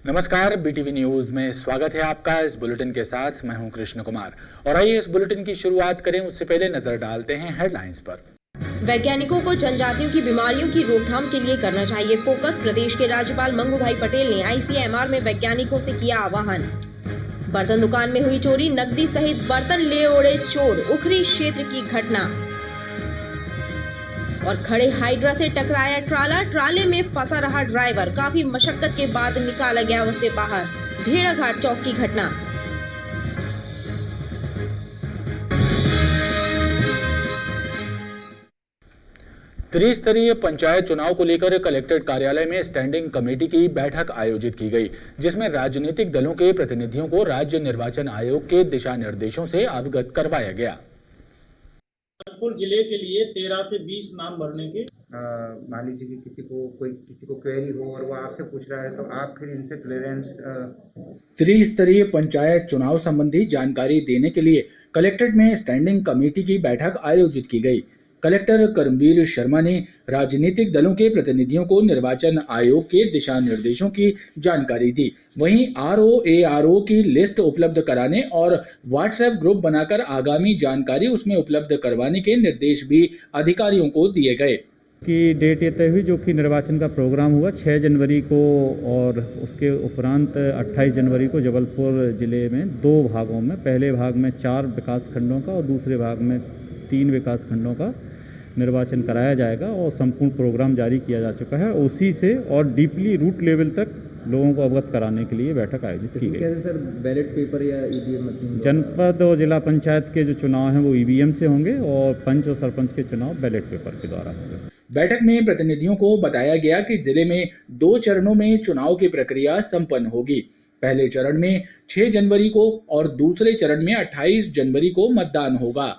नमस्कार, BTV news में स्वागत है आपका। इस बुलेटिन के साथ मैं हूं कृष्ण कुमार और आइए इस बुलेटिन की शुरुआत करें। उससे पहले नजर डालते हैं हेडलाइंस पर। वैज्ञानिकों को जनजातियों की बीमारियों की रोकथाम के लिए करना चाहिए फोकस। प्रदेश के राज्यपाल मंगू भाई पटेल ने आईसीएमआर में वैज्ञानिकों से किया आह्वान। बर्तन दुकान में हुई चोरी, नकदी सहित बर्तन ले उड़े चोर, उखरी क्षेत्र की घटना। और खड़े हाइड्रा से टकराया ट्राला, ट्राले में फंसा रहा ड्राइवर, काफी मशक्कत के बाद निकाला गया उसे बाहर। भेड़ाघाट चौक की घटना। त्रिस्तरीय पंचायत चुनाव को लेकर कलेक्ट्रेट कार्यालय में स्टैंडिंग कमेटी की बैठक आयोजित की गई, जिसमें राजनीतिक दलों के प्रतिनिधियों को राज्य निर्वाचन आयोग के दिशा निर्देशों से अवगत करवाया गया। जबलपुर जिले के लिए 13 से 20 नाम भरने के मान लीजिए कि किसी को क्वेरी हो और वो आपसे पूछ रहा है तो आप फिर इनसे क्लियरेंस। त्रिस्तरीय पंचायत चुनाव संबंधी जानकारी देने के लिए कलेक्ट्रेट में स्टैंडिंग कमेटी की बैठक आयोजित की गई। कलेक्टर कर्मवीर शर्मा ने राजनीतिक दलों के प्रतिनिधियों को निर्वाचन आयोग के दिशा निर्देशों की जानकारी दी। वहीं आरओ की लिस्ट उपलब्ध कराने और व्हाट्सएप ग्रुप बनाकर आगामी जानकारी उसमें उपलब्ध करवाने के निर्देश भी अधिकारियों को दिए गए। की डेट ये तय हुई जो कि निर्वाचन का प्रोग्राम हुआ 6 जनवरी को और उसके उपरांत 28 जनवरी को जबलपुर जिले में 2 भागों में, पहले भाग में 4 विकास खंडों का और दूसरे भाग में 3 विकास खंडों का निर्वाचन कराया जाएगा और संपूर्ण प्रोग्राम जारी किया जा चुका है। उसी से और डीपली रूट लेवल तक लोगों को अवगत कराने के लिए बैठक आयोजित की गई। सर बैलेट पेपर या ईवीएम? जनपद और जिला पंचायत के जो चुनाव हैं वो ईवीएम से होंगे और पंच और सरपंच के चुनाव बैलेट पेपर के द्वारा होंगे। बैठक में प्रतिनिधियों को बताया गया कि जिले में 2 चरणों में चुनाव की प्रक्रिया संपन्न होगी। पहले चरण में 6 जनवरी को और दूसरे चरण में 28 जनवरी को मतदान होगा।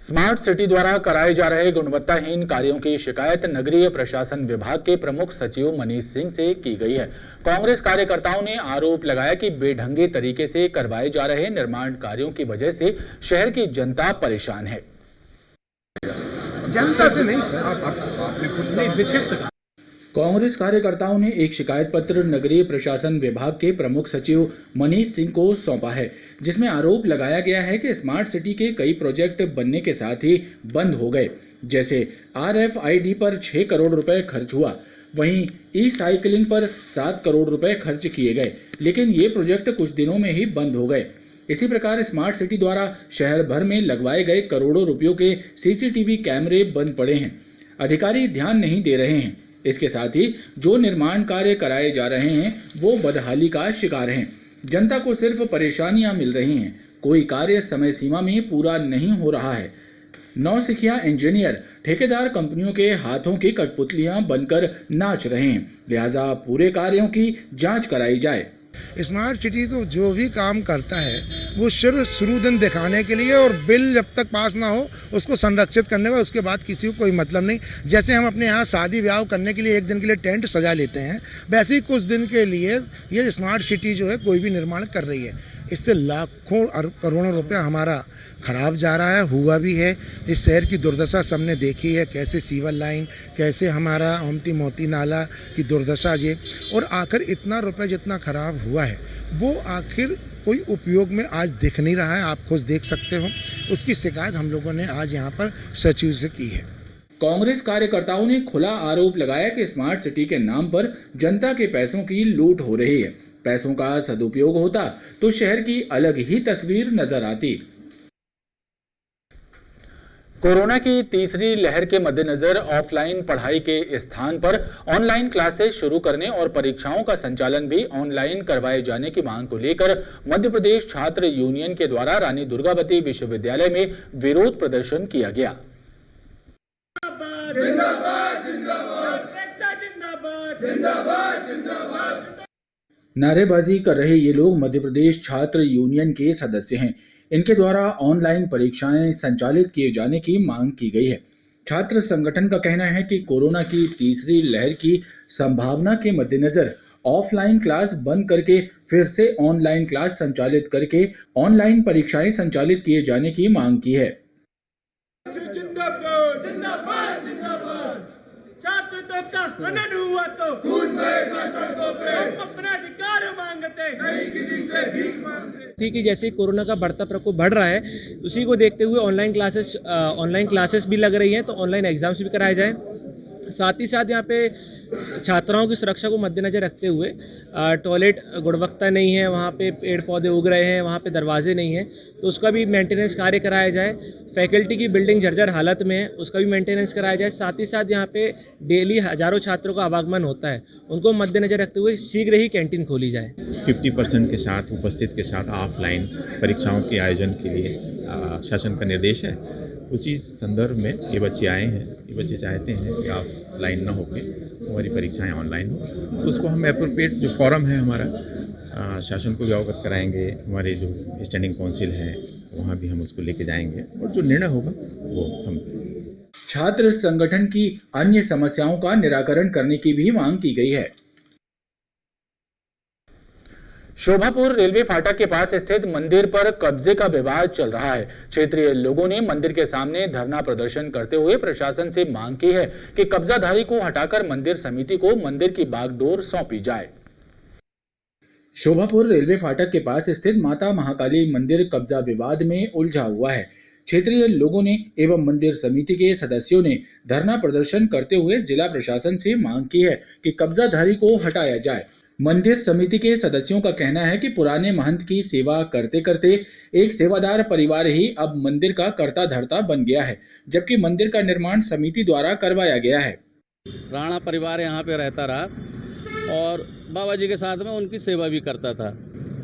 स्मार्ट सिटी द्वारा कराए जा रहे गुणवत्ताहीन कार्यों की शिकायत नगरीय प्रशासन विभाग के प्रमुख सचिव मनीष सिंह से की गई है। कांग्रेस कार्यकर्ताओं ने आरोप लगाया कि बेढंगे तरीके से करवाए जा रहे निर्माण कार्यों की वजह से शहर की जनता परेशान है। जनता से नहीं सर, आपने विक्षिप्त। कांग्रेस कार्यकर्ताओं ने एक शिकायत पत्र नगरीय प्रशासन विभाग के प्रमुख सचिव मनीष सिंह को सौंपा है, जिसमें आरोप लगाया गया है कि स्मार्ट सिटी के कई प्रोजेक्ट बनने के साथ ही बंद हो गए। जैसे RFID पर 6 करोड़ रुपए खर्च हुआ, वहीं ई-साइकिलिंग पर 7 करोड़ रुपए खर्च किए गए, लेकिन ये प्रोजेक्ट कुछ दिनों में ही बंद हो गए। इसी प्रकार स्मार्ट सिटी द्वारा शहर भर में लगवाए गए करोड़ों रुपयों के CCTV कैमरे बंद पड़े हैं। अधिकारी ध्यान नहीं दे रहे हैं। इसके साथ ही जो निर्माण कार्य कराए जा रहे हैं वो बदहाली का शिकार हैं। जनता को सिर्फ परेशानियां मिल रही हैं। कोई कार्य समय सीमा में पूरा नहीं हो रहा है। नौसिखिया इंजीनियर ठेकेदार कंपनियों के हाथों की कठपुतलियां बनकर नाच रहे हैं। लिहाजा पूरे कार्यों की जांच कराई जाए। स्मार्ट सिटी तो जो भी काम करता है वो सिर्फ शुरू दिन दिखाने के लिए और बिल जब तक पास ना हो उसको संरक्षित करने का, उसके बाद किसी को कोई मतलब नहीं। जैसे हम अपने यहाँ शादी ब्याह करने के लिए 1 दिन के लिए टेंट सजा लेते हैं, वैसे ही कुछ दिन के लिए ये स्मार्ट सिटी जो है कोई भी निर्माण कर रही है। इससे लाखों और करोड़ों रुपया हमारा खराब जा रहा है, हुआ भी है। इस शहर की दुर्दशा सबने देखी है, कैसे सीवर लाइन, कैसे हमारा ओमती मोती नाला की दुर्दशा ये, और आखिर इतना रुपया जितना खराब हुआ है वो आखिर कोई उपयोग में आज दिख नहीं रहा है। आप खुद देख सकते हो। उसकी शिकायत हम लोगों ने आज यहाँ पर सचिव से की है। कांग्रेस कार्यकर्ताओं ने खुला आरोप लगाया कि स्मार्ट सिटी के नाम पर जनता के पैसों की लूट हो रही है। पैसों का सदुपयोग होता तो शहर की अलग ही तस्वीर नजर आती। कोरोना की तीसरी लहर के मद्देनजर ऑफलाइन पढ़ाई के स्थान पर ऑनलाइन क्लासेस शुरू करने और परीक्षाओं का संचालन भी ऑनलाइन करवाए जाने की मांग को लेकर मध्य प्रदेश छात्र यूनियन के द्वारा रानी दुर्गावती विश्वविद्यालय में विरोध प्रदर्शन किया गया। नारेबाजी कर रहे ये लोग मध्य प्रदेश छात्र यूनियन के सदस्य हैं। इनके द्वारा ऑनलाइन परीक्षाएं संचालित किए जाने की मांग की गई है। छात्र संगठन का कहना है कि कोरोना की तीसरी लहर की संभावना के मद्देनजर ऑफलाइन क्लास बंद करके फिर से ऑनलाइन क्लास संचालित करके ऑनलाइन परीक्षाएं संचालित किए जाने की मांग की है। जिंदाबाद जिंदाबाद जिंदाबाद छात्र अधिकारों का हनन हुआ तो खून बहेगा सड़कों पे, हम अपना अधिकार मांगते नहीं किसी से भीख मांगते। थी कि जैसे कोरोना का बढ़ता प्रकोप बढ़ रहा है, उसी को देखते हुए ऑनलाइन क्लासेस भी लग रही हैं, तो ऑनलाइन एग्जाम्स भी कराए जाएं। साथ ही साथ यहाँ पे छात्राओं की सुरक्षा को मद्देनजर रखते हुए टॉयलेट गुणवत्ता नहीं है, वहाँ पे पेड़ पौधे उग रहे हैं, वहाँ पे दरवाजे नहीं हैं, तो उसका भी मेंटेनेंस कार्य कराया जाए। फैकल्टी की बिल्डिंग जर्जर हालत में है, उसका भी मेंटेनेंस कराया जाए। साथ ही साथ यहाँ पे डेली हज़ारों छात्रों का आवागमन होता है, उनको मद्देनजर रखते हुए शीघ्र ही कैंटीन खोली जाए। 50% के साथ उपस्थित के साथ ऑफलाइन परीक्षाओं के आयोजन के लिए शासन का निर्देश है। उसी संदर्भ में ये बच्चे आए हैं, ये बच्चे चाहते हैं कि ऑफलाइन ना होकर हमारी परीक्षाएं ऑनलाइन हो। उसको हम एप्रोप्रिएट जो फॉरम है हमारा शासन को भी अवगत कराएंगे, हमारे जो स्टैंडिंग काउंसिल है वहाँ भी हम उसको लेके जाएंगे और जो निर्णय होगा वो हम। छात्र संगठन की अन्य समस्याओं का निराकरण करने की भी मांग की गई है। शोभापुर रेलवे फाटक के पास स्थित मंदिर पर कब्जे का विवाद चल रहा है। क्षेत्रीय लोगों ने मंदिर के सामने धरना प्रदर्शन करते हुए प्रशासन से मांग की है कि कब्जाधारी को हटाकर मंदिर समिति को मंदिर की बागडोर सौंपी जाए। शोभापुर रेलवे फाटक के पास स्थित माता महाकाली मंदिर कब्जा विवाद में उलझा हुआ है। क्षेत्रीय लोगों ने एवं मंदिर समिति के सदस्यों ने धरना प्रदर्शन करते हुए जिला प्रशासन से मांग की है कि कब्जाधारी को हटाया जाए। मंदिर समिति के सदस्यों का कहना है कि पुराने महंत की सेवा करते करते एक सेवादार परिवार ही अब मंदिर का कर्ता धर्ता बन गया है, जबकि मंदिर का निर्माण समिति द्वारा करवाया गया है। राणा परिवार यहाँ पे रहता रहा और बाबा जी के साथ में उनकी सेवा भी करता था,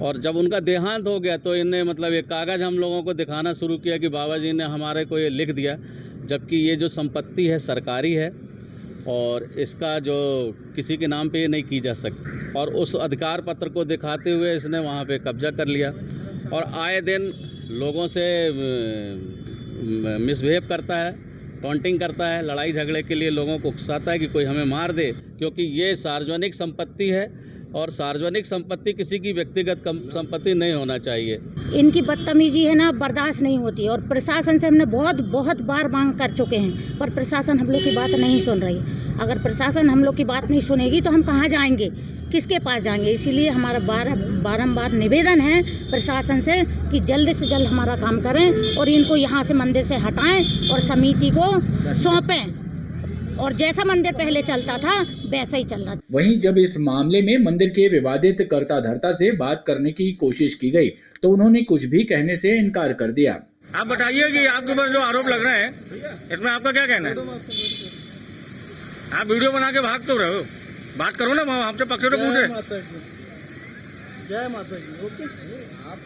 और जब उनका देहांत हो गया तो इन्हें मतलब एक कागज़ हम लोगों को दिखाना शुरू किया कि बाबा जी ने हमारे को ये लिख दिया, जबकि ये जो संपत्ति है सरकारी है और इसका जो किसी के नाम पे ये नहीं की जा सकती। और उस अधिकार पत्र को दिखाते हुए इसने वहाँ पे कब्जा कर लिया और आए दिन लोगों से मिसबिहेव करता है, टॉन्टिंग करता है, लड़ाई झगड़े के लिए लोगों को उकसाता है कि कोई हमें मार दे, क्योंकि ये सार्वजनिक संपत्ति है और सार्वजनिक संपत्ति किसी की व्यक्तिगत संपत्ति नहीं होना चाहिए। इनकी बदतमीजी है ना, बर्दाश्त नहीं होती और प्रशासन से हमने बहुत बार मांग कर चुके हैं, पर प्रशासन हम लोग की बात नहीं सुन रही। अगर प्रशासन हम लोग की बात नहीं सुनेगी तो हम कहाँ जाएंगे, किसके पास जाएंगे? इसीलिए हमारा बारंबार निवेदन है प्रशासन से कि जल्द से जल्द हमारा काम करें और इनको यहाँ से मंदिर से हटाएं और समिति को सौंपें, और जैसा मंदिर पहले चलता था वैसा ही चलना। वहीं जब इस मामले में मंदिर के विवादित कर्ता धर्ता से बात करने की कोशिश की गई तो उन्होंने कुछ भी कहने से इनकार कर दिया। आप बताइए कि आपके ऊपर जो आरोप लग रहे हैं इसमें आपका क्या कहना है? आप वीडियो बना के भाग क्यों रहे हो? बात करो ना, आपसे पक्ष तो पूछ रहे। जय माता जी। ओके, आप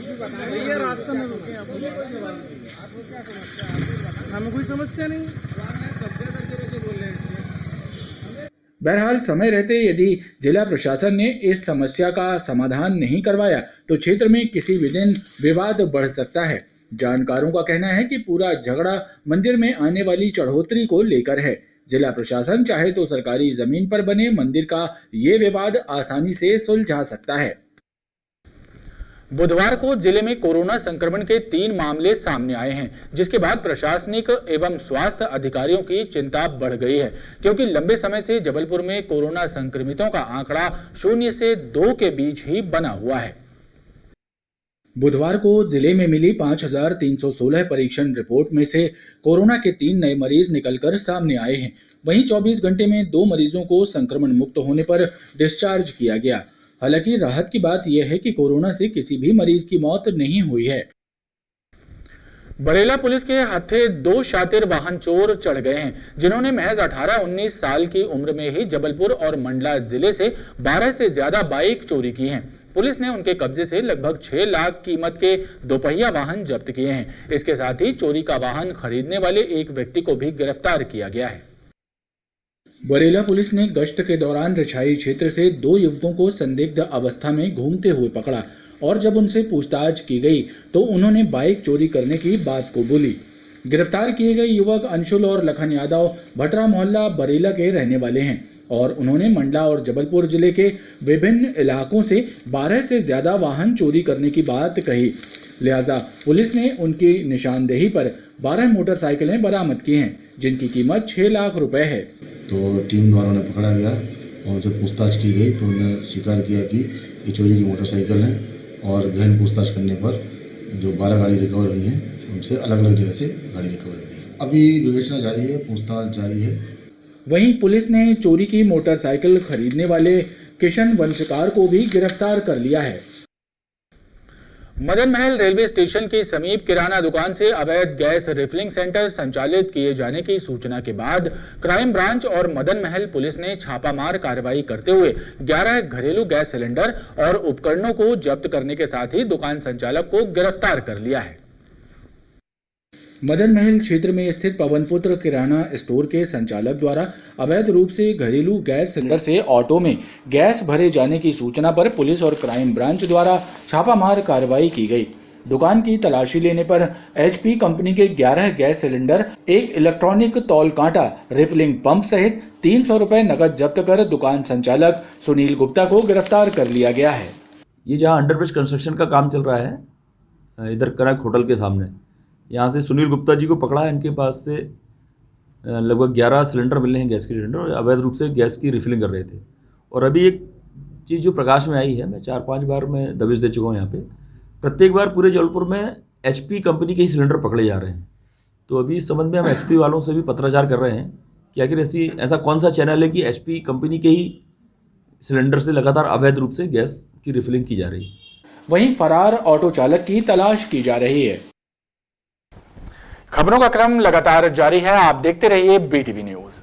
भी बताइए, रास्ते में रुके, आपको क्या समस्या है? हमें कोई समस्या नहीं, कब्जा करके बोल रहे हैं। बहरहाल समय रहते यदि जिला प्रशासन ने इस समस्या का समाधान नहीं करवाया तो क्षेत्र में किसी भी दिन विवाद बढ़ सकता है। जानकारों का कहना है कि पूरा झगड़ा मंदिर में आने वाली चढ़ोतरी को लेकर है। जिला प्रशासन चाहे तो सरकारी जमीन पर बने मंदिर का ये विवाद आसानी से सुलझा सकता है। बुधवार को जिले में कोरोना संक्रमण के 3 मामले सामने आए हैं, जिसके बाद प्रशासनिक एवं स्वास्थ्य अधिकारियों की चिंता बढ़ गई है, क्योंकि लंबे समय से जबलपुर में कोरोना संक्रमितों का आंकड़ा 0 से 2 के बीच ही बना हुआ है। बुधवार को जिले में मिली 5,316 परीक्षण रिपोर्ट में से कोरोना के 3 नए मरीज निकलकर सामने आए हैं। वहीं 24 घंटे में 2 मरीजों को संक्रमण मुक्त होने पर डिस्चार्ज किया गया। हालांकि राहत की बात यह है कि कोरोना से किसी भी मरीज की मौत नहीं हुई है। बरेला पुलिस के हाथे 2 शातिर वाहन चोर चढ़ गए हैं, जिन्होंने महज 18-19 साल की उम्र में ही जबलपुर और मंडला जिले से 12 से ज्यादा बाइक चोरी की हैं। पुलिस ने उनके कब्जे से लगभग 6 लाख कीमत के 2 पहिया वाहन जब्त किए हैं। इसके साथ ही चोरी का वाहन खरीदने वाले एक व्यक्ति को भी गिरफ्तार किया गया है। बरेला पुलिस ने गश्त के दौरान रिछाई क्षेत्र से 2 युवकों को संदिग्ध अवस्था में घूमते हुए पकड़ा और जब उनसे पूछताछ की गई तो उन्होंने बाइक चोरी करने की बात को बोली। गिरफ्तार किए गए युवक अंशुल और लखन यादव भटरा मोहल्ला बरेला के रहने वाले हैं और उन्होंने मंडला और जबलपुर जिले के विभिन्न इलाकों से 12 से ज्यादा वाहन चोरी करने की बात कही। लिहाजा पुलिस ने उनकी निशानदेही पर 12 मोटरसाइकिलें बरामद की हैं, जिनकी कीमत 6 लाख रुपए है। तो टीम द्वारा उन्हें पकड़ा गया और उनसे पूछताछ की गई तो उन्होंने स्वीकार किया कि ये चोरी की मोटरसाइकिल है और गहन पूछताछ करने पर जो 12 गाड़ी रिकवर हुई हैं उनसे अलग अलग जगह से गाड़ी रिकवर हुई है। अभी विवेचना जारी है, पूछताछ जारी है। वहीं पुलिस ने चोरी की मोटरसाइकिल खरीदने वाले किशन वंशकार को भी गिरफ्तार कर लिया है। मदन महल रेलवे स्टेशन के समीप किराना दुकान से अवैध गैस रिफिलिंग सेंटर संचालित किए जाने की सूचना के बाद क्राइम ब्रांच और मदन महल पुलिस ने छापामार कार्रवाई करते हुए 11 घरेलू गैस सिलेंडर और उपकरणों को जब्त करने के साथ ही दुकान संचालक को गिरफ्तार कर लिया है। मदन महल क्षेत्र में स्थित पवनपुत्र किराना स्टोर के संचालक द्वारा अवैध रूप से घरेलू गैस सिलेंडर से ऑटो में गैस भरे जाने की सूचना पर पुलिस और क्राइम ब्रांच द्वारा छापामार कार्रवाई की गई। दुकान की तलाशी लेने पर HP कंपनी के 11 गैस सिलेंडर, एक इलेक्ट्रॉनिक तौल कांटा, रिफिलिंग पंप सहित 300 रुपए नकद जब्त कर दुकान संचालक सुनील गुप्ता को गिरफ्तार कर लिया गया है। ये जहाँ अंडरब्रिज कंस्ट्रक्शन का काम चल रहा है, इधर कनक होटल के सामने, यहाँ से सुनील गुप्ता जी को पकड़ा है। इनके पास से लगभग 11 सिलेंडर मिले हैं, गैस के सिलेंडर, और अवैध रूप से गैस की रिफिलिंग कर रहे थे। और अभी एक चीज़ जो प्रकाश में आई है, मैं 4-5 बार मैं दबिश दे चुका हूँ यहाँ पे, प्रत्येक बार पूरे जबलपुर में HP कंपनी के ही सिलेंडर पकड़े जा रहे हैं। तो अभी इस संबंध में हम HP वालों से भी पत्राचार कर रहे हैं कि आखिर ऐसा कौन सा चैनल है कि HP कंपनी के ही सिलेंडर से लगातार अवैध रूप से गैस की रिफिलिंग की जा रही है। वहीं फरार ऑटो चालक की तलाश की जा रही है। खबरों का क्रम लगातार जारी है, आप देखते रहिए BTV न्यूज़।